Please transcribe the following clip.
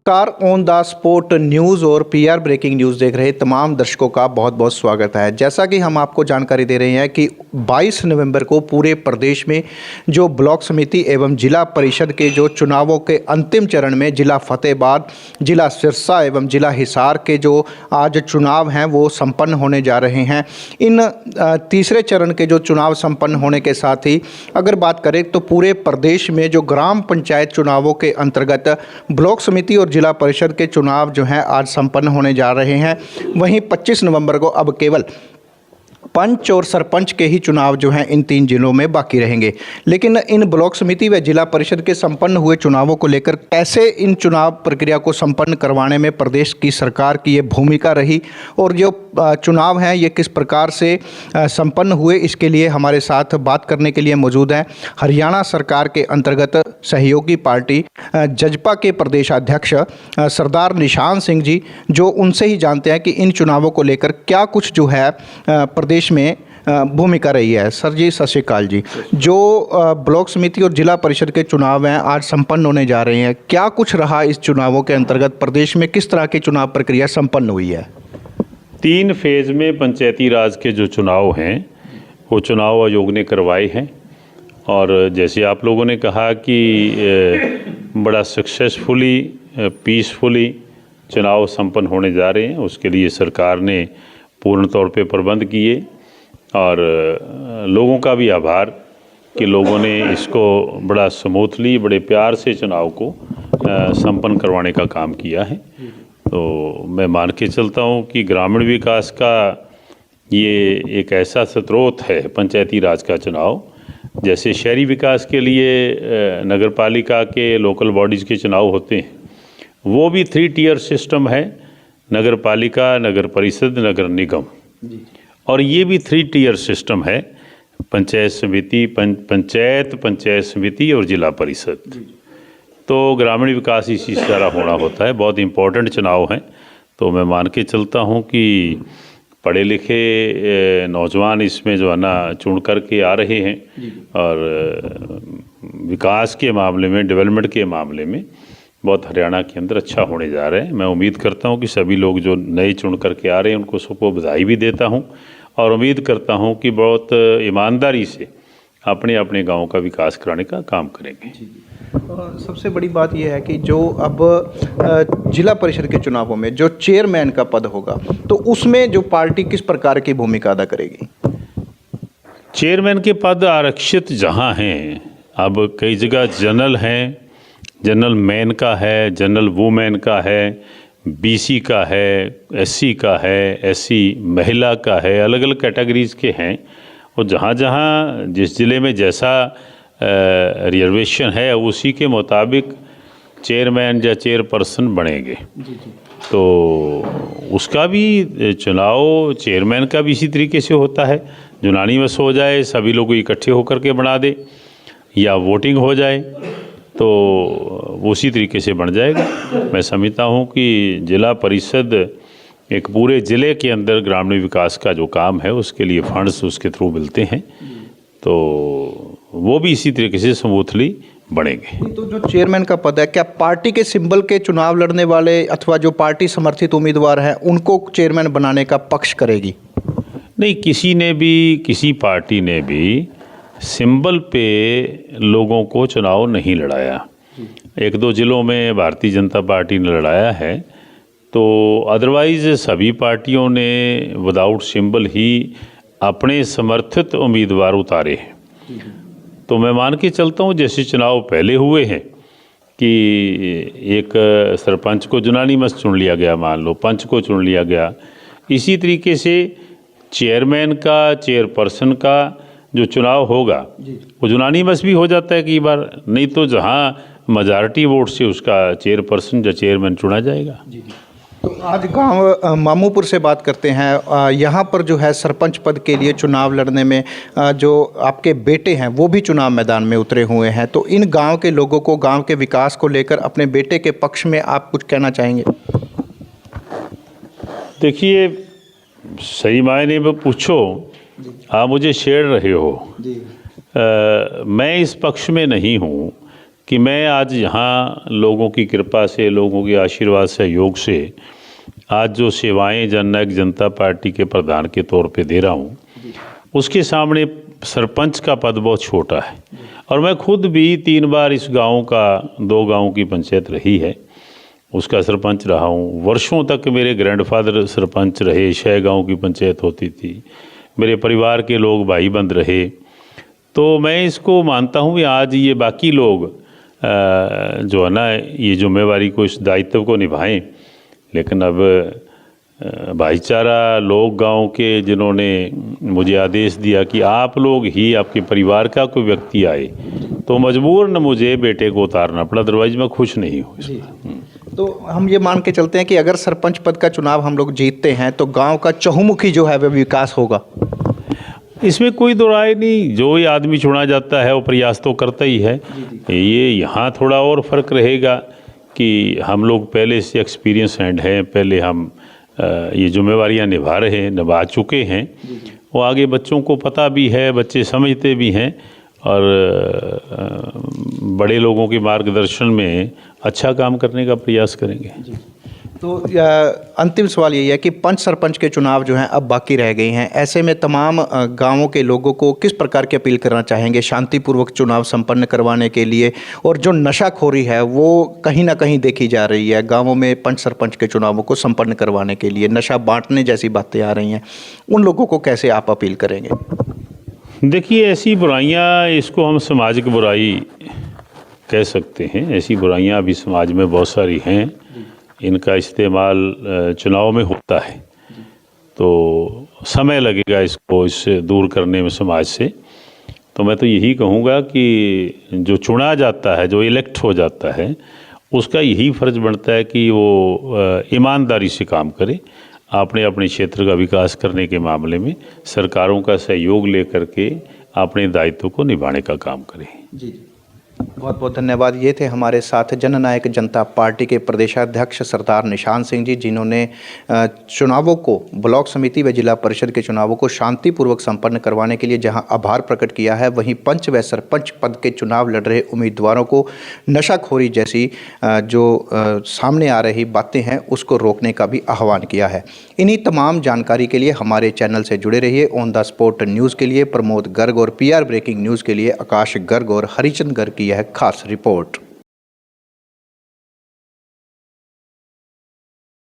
Car on the spot news और PR breaking news देख रहे तमाम दर्शकों का बहुत बहुत स्वागत है। जैसा कि हम आपको जानकारी दे रहे हैं कि 22 नवंबर को पूरे प्रदेश में जो ब्लॉक समिति एवं जिला परिषद के जो चुनावों के अंतिम चरण में जिला फतेहाबाद, जिला सिरसा एवं जिला हिसार के जो आज चुनाव हैं वो संपन्न होने जा रहे हैं। इन तीसरे चरण के जो चुनाव संपन्न होने के साथ ही अगर बात करें तो पूरे प्रदेश में जो ग्राम पंचायत चुनावों के अंतर्गत ब्लॉक समिति और जिला परिषद के चुनाव जो हैं आज संपन्न होने जा रहे हैं। वहीं 25 नवंबर को अब केवल पंच और सरपंच के ही चुनाव जो हैं इन 3 जिलों में बाकी रहेंगे। लेकिन इन ब्लॉक समिति व जिला परिषद के संपन्न हुए चुनावों को लेकर कैसे इन चुनाव प्रक्रिया को संपन्न करवाने में प्रदेश की सरकार की ये भूमिका रही और जो चुनाव हैं ये किस प्रकार से संपन्न हुए, इसके लिए हमारे साथ बात करने के लिए मौजूद हैं हरियाणा सरकार के अंतर्गत सहयोगी पार्टी जजपा के प्रदेशाध्यक्ष सरदार निशान सिंह जी, जो उनसे ही जानते हैं कि इन चुनावों को लेकर क्या कुछ जो है प्रदेश में भूमिका रही है। सर जी सत श्री अकाल जी। जो ब्लॉक समिति और जिला परिषद के चुनाव हैं आज संपन्न होने जा रहे हैं, क्या कुछ रहा इस चुनावों के अंतर्गत, प्रदेश में किस तरह की चुनाव प्रक्रिया संपन्न हुई है? 3 फेज़ में पंचायती राज के जो चुनाव हैं वो चुनाव आयोग ने करवाए हैं और जैसे आप लोगों ने कहा कि बड़ा सक्सेसफुली पीसफुली चुनाव संपन्न होने जा रहे हैं, उसके लिए सरकार ने पूर्ण तौर पे प्रबंध किए और लोगों का भी आभार कि लोगों ने इसको बड़ा स्मूथली बड़े प्यार से चुनाव को संपन्न करवाने का काम किया है। तो मैं मान के चलता हूँ कि ग्रामीण विकास का ये एक ऐसा स्रोत है पंचायती राज का चुनाव, जैसे शहरी विकास के लिए नगर पालिका के लोकल बॉडीज़ के चुनाव होते हैं, वो भी 3 टियर सिस्टम है, नगर पालिका, नगर परिषद, नगर निगम, और ये भी 3 टियर सिस्टम है, पंचायत समिति, पंचायत समिति और जिला परिषद। तो ग्रामीण विकास इसी तरह होना होता है, बहुत इम्पोर्टेंट चुनाव हैं। तो मैं मान के चलता हूँ कि पढ़े लिखे नौजवान इसमें जो है ना चुन करके आ रहे हैं और विकास के मामले में, डेवलपमेंट के मामले में बहुत हरियाणा के अंदर अच्छा होने जा रहे हैं। मैं उम्मीद करता हूं कि सभी लोग जो नए चुन करके आ रहे हैं उनको सबको बधाई भी देता हूं और उम्मीद करता हूं कि बहुत ईमानदारी से अपने अपने गांव का विकास कराने का काम करेंगे। सबसे बड़ी बात यह है कि जो अब जिला परिषद के चुनावों में जो चेयरमैन का पद होगा तो उसमें जो पार्टी किस प्रकार की भूमिका अदा करेगी? चेयरमैन के पद आरक्षित जहाँ हैं, अब कई जगह जनरल हैं, जनरल मैन का है, जनरल वुमेन का है, बीसी का है, एससी का है, एससी महिला का है, अलग अलग कैटेगरीज़ के हैं। और जहाँ जहाँ जिस ज़िले में जैसा रिजर्वेशन है उसी के मुताबिक चेयरमैन या चेयरपर्सन बनेंगे। तो उसका भी चुनाव चेयरमैन का भी इसी तरीके से होता है, यूनानिमस हो जाए, सभी लोग इकट्ठे होकर के बना दे, या वोटिंग हो जाए तो उसी तरीके से बन जाएगा। मैं समझता हूँ कि जिला परिषद एक पूरे ज़िले के अंदर ग्रामीण विकास का जो काम है उसके लिए फंड्स उसके थ्रू मिलते हैं, तो वो भी इसी तरीके से स्मूथली बढ़ेंगे। तो जो चेयरमैन का पद है, क्या पार्टी के सिंबल के चुनाव लड़ने वाले अथवा जो पार्टी समर्थित उम्मीदवार हैं उनको चेयरमैन बनाने का पक्ष करेगी? नहीं, किसी पार्टी ने भी सिंबल पे लोगों को चुनाव नहीं लड़ाया। 1-2 जिलों में भारतीय जनता पार्टी ने लड़ाया है, तो अदरवाइज़ सभी पार्टियों ने विदाउट सिंबल ही अपने समर्थित उम्मीदवार उतारे हैं। तो मैं मान के चलता हूँ जैसे चुनाव पहले हुए हैं कि एक सरपंच को यूनानिमस चुन लिया गया, मान लो पंच को चुन लिया गया, इसी तरीके से चेयरमैन का, चेयरपर्सन का जो चुनाव होगा वो यूनानिमस भी हो जाता है कई बार, नहीं तो जहाँ मेजॉरिटी वोट से उसका चेयरपर्सन या चेयरमैन चुना जाएगा। तो आज गांव मामूपुर से बात करते हैं। यहाँ पर जो है सरपंच पद के लिए चुनाव लड़ने में जो आपके बेटे हैं वो भी चुनाव मैदान में उतरे हुए हैं, तो इन गांव के लोगों को, गांव के विकास को लेकर अपने बेटे के पक्ष में आप कुछ कहना चाहेंगे? देखिए, सही मायने में पूछो, आप मुझे छेड़ रहे हो। मैं इस पक्ष में नहीं हूँ कि मैं आज यहाँ लोगों की कृपा से, लोगों के आशीर्वाद सहयोग से आज जो सेवाएं जननायक जनता पार्टी के प्रधान के तौर पे दे रहा हूँ, उसके सामने सरपंच का पद बहुत छोटा है। और मैं खुद भी 3 बार इस गांव का, 2 गांव की पंचायत रही है, उसका सरपंच रहा हूँ। वर्षों तक मेरे ग्रैंडफादर सरपंच रहे, 6 गांव की पंचायत होती थी, मेरे परिवार के लोग भाई बंद रहे। तो मैं इसको मानता हूँ कि आज ये बाकी लोग जो है ना, ये जिम्मेवारी को, इस दायित्व को निभाएं। लेकिन अब भाईचारा लोग गांव के, जिन्होंने मुझे आदेश दिया कि आप लोग ही, आपके परिवार का कोई व्यक्ति आए, तो मजबूरन मुझे बेटे को उतारना पड़ा, अदरवाइज मैं खुश नहीं हूँ इसमें। तो हम ये मान के चलते हैं कि अगर सरपंच पद का चुनाव हम लोग जीतते हैं तो गांव का चहुमुखी जो है वह विकास होगा। इसमें कोई दो राय नहीं। जो ही आदमी चुना जाता है वो प्रयास तो करता ही है। ये यहाँ थोड़ा और फ़र्क रहेगा कि हम लोग पहले से एक्सपीरियंस हैंड हैं, पहले हम ये जिम्मेवारियाँ निभा चुके हैं। वो आगे बच्चों को पता भी है, बच्चे समझते भी हैं, और बड़े लोगों के मार्गदर्शन में अच्छा काम करने का प्रयास करेंगे। तो अंतिम सवाल यही है कि पंच सरपंच के चुनाव जो हैं अब बाकी रह गए हैं। ऐसे में तमाम गांवों के लोगों को किस प्रकार की अपील करना चाहेंगे शांतिपूर्वक चुनाव संपन्न करवाने के लिए? और जो नशाखोरी है वो कहीं ना कहीं देखी जा रही है गांवों में, पंच सरपंच के चुनावों को संपन्न करवाने के लिए नशा बांटने जैसी बातें आ रही हैं, उन लोगों को कैसे आप अपील करेंगे? देखिए, ऐसी बुराइयां, इसको हम सामाजिक बुराई कह सकते हैं। ऐसी बुराइयां अभी समाज में बहुत सारी हैं, इनका इस्तेमाल चुनाव में होता है, तो समय लगेगा इसको इससे दूर करने में समाज से। तो मैं तो यही कहूँगा कि जो चुना जाता है, जो इलेक्ट हो जाता है, उसका यही फ़र्ज़ बनता है कि वो ईमानदारी से काम करे, अपने अपने क्षेत्र का विकास करने के मामले में सरकारों का सहयोग लेकर के अपने दायित्व को निभाने का काम करें। जी, बहुत बहुत धन्यवाद। ये थे हमारे साथ जननायक जनता पार्टी के प्रदेशाध्यक्ष सरदार निशान सिंह जी, जिन्होंने चुनावों को, ब्लॉक समिति व जिला परिषद के चुनावों को शांतिपूर्वक संपन्न करवाने के लिए जहां आभार प्रकट किया है, वहीं पंच व सरपंच पद के चुनाव लड़ रहे उम्मीदवारों को नशाखोरी जैसी जो सामने आ रही बातें हैं उसको रोकने का भी आह्वान किया है। इन्हीं तमाम जानकारी के लिए हमारे चैनल से जुड़े रहिए। ऑन द स्पॉट न्यूज़ के लिए प्रमोद गर्ग और PR ब्रेकिंग न्यूज़ के लिए आकाश गर्ग और हरिचंद गर्ग की यह खास रिपोर्ट।